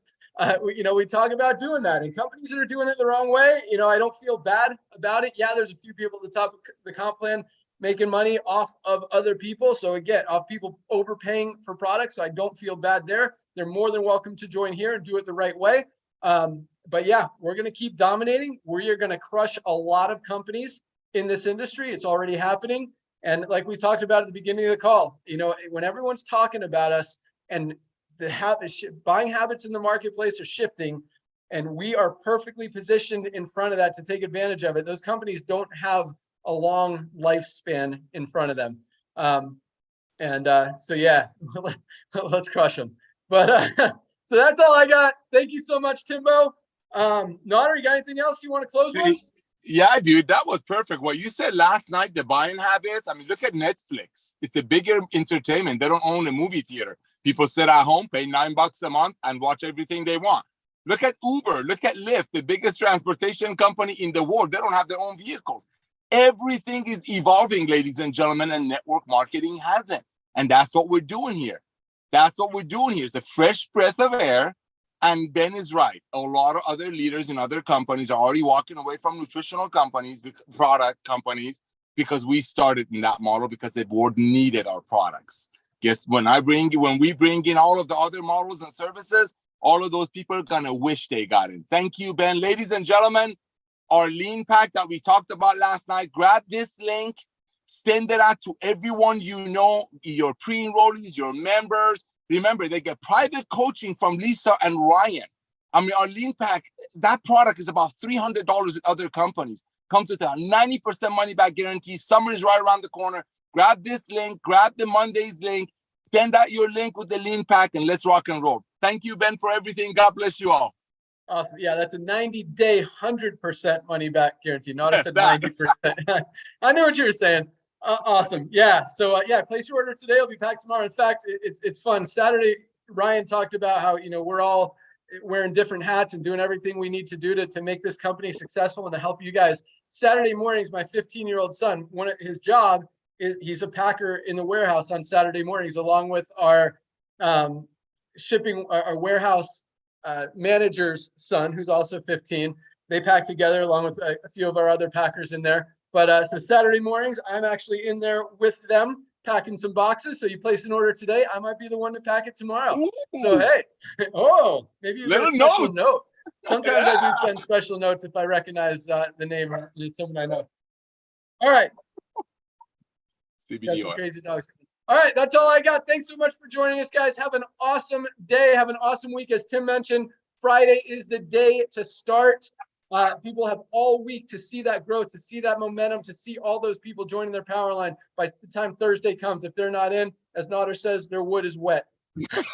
you know, we talk about doing that, and companies that are doing it the wrong way, you know, I don't feel bad about it. Yeah, there's a few people at the top of the comp plan making money off of other people, so again, off people overpaying for products. So I don't feel bad there. They're more than welcome to join here and do it the right way. But yeah, we're going to keep dominating. We are going to crush a lot of companies in this industry. It's already happening. And like we talked about at the beginning of the call, you know, when everyone's talking about us and the buying habits in the marketplace are shifting, and we are perfectly positioned in front of that to take advantage of it. Those companies don't have a long lifespan in front of them. So yeah, let's crush them. But so that's all I got. Thank you so much, Timbo. Nader, you got anything else you want to close with? Yeah, dude, that was perfect. What you said last night, the buying habits. I mean, look at Netflix. It's a bigger entertainment. They don't own a movie theater. People sit at home, pay $9 a month, and watch everything they want. Look at Uber. Look at Lyft, the biggest transportation company in the world. They don't have their own vehicles. Everything is evolving, ladies and gentlemen, and network marketing hasn't. And that's what we're doing here. That's what we're doing here. It's a fresh breath of air. And Ben is right. A lot of other leaders in other companies are already walking away from nutritional companies, product companies, because we started in that model because the board needed our products. Guess when we bring in all of the other models and services, all of those people are gonna wish they got in. Thank you, Ben. Ladies and gentlemen, our lean pack that we talked about last night, grab this link, send it out to everyone you know, your pre-enrollees, your members. Remember, they get private coaching from Lisa and Ryan. I mean, our lean pack, that product is about $300 at other companies. Come to town, 90% money back guarantee. Summer is right around the corner. Grab this link, grab the Monday's link, send out your link with the lean pack, and let's rock and roll. Thank you, Ben, for everything. God bless you all. Awesome. Yeah, that's a 90-day, 100% money back guarantee. Not I said 90%. I knew what you were saying. Awesome. Yeah. So yeah, place your order today. It'll be packed tomorrow. In fact, it's fun. Saturday, Ryan talked about how, you know, we're all wearing different hats and doing everything we need to do to make this company successful and to help you guys. Saturday mornings, my 15-year-old son, one of his job is he's a packer in the warehouse on Saturday mornings, along with our shipping, our warehouse manager's son, who's also 15. They pack together along with a few of our other packers in there. But so Saturday mornings, I'm actually in there with them packing some boxes. So you place an order today, I might be the one to pack it tomorrow. Ooh. So hey, maybe you get a special note. Sometimes I do send special notes if I recognize the name or it's someone I know. All right. CBD crazy dogs. All right, that's all I got. Thanks so much for joining us, guys. Have an awesome day. Have an awesome week. As Tim mentioned, Friday is the day to start. People have all week to see that growth, to see that momentum, to see all those people joining their power line. By the time Thursday comes, if they're not in, as Nader says, their wood is wet.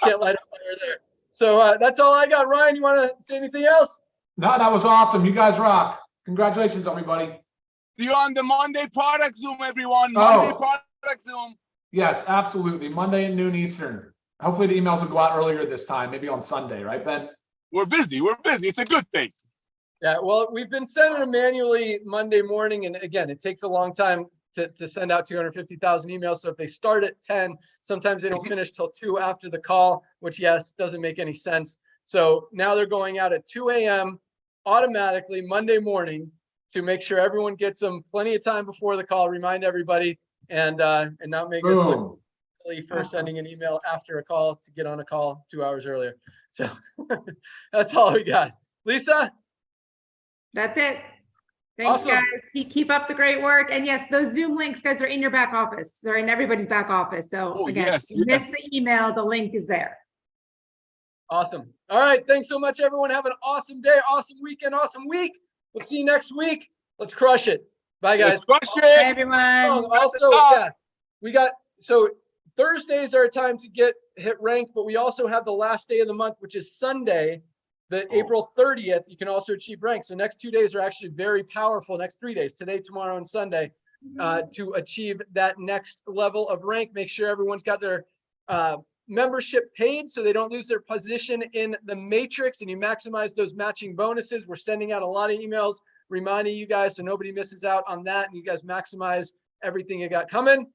Can't light a fire there. So that's all I got. Ryan, you want to say anything else? No, that was awesome. You guys rock. Congratulations, everybody. See you on the Monday product Zoom, everyone. Monday product Zoom. Yes, absolutely. Monday at noon Eastern. Hopefully the emails will go out earlier this time, maybe on Sunday, right, Ben? We're busy. It's a good thing. Yeah, well, we've been sending them manually Monday morning. And again, it takes a long time to send out 250,000 emails. So if they start at 10, sometimes they don't finish till 2 after the call, which, yes, doesn't make any sense. So now they're going out at 2 a.m. automatically Monday morning to make sure everyone gets them plenty of time before the call, remind everybody, and not make us look penalty for Awesome. sending an email after a call to get on a call 2 hours earlier. So that's all we got. Lisa? That's it. Thanks, Awesome. guys. Keep up the great work. And yes, those Zoom links, guys, are in your back office. They're in everybody's back office. So Oh, again, yes, if you missed yes. the email, the link is there. Awesome. All right. Thanks so much, everyone. Have an awesome day, awesome weekend, awesome week. We'll see you next week. Let's crush it. Bye, guys. Let's crush Bye, it. everyone. Also, yeah, we got, so Thursdays are a time to hit rank, but we also have the last day of the month, which is Sunday, April 30th. You can also achieve rank. So next 2 days are actually very powerful. Next 3 days, today, tomorrow, and Sunday, to achieve that next level of rank. Make sure everyone's got their membership paid so they don't lose their position in the matrix, and you maximize those matching bonuses. We're sending out a lot of emails reminding you guys so nobody misses out on that, and you guys maximize everything you got coming.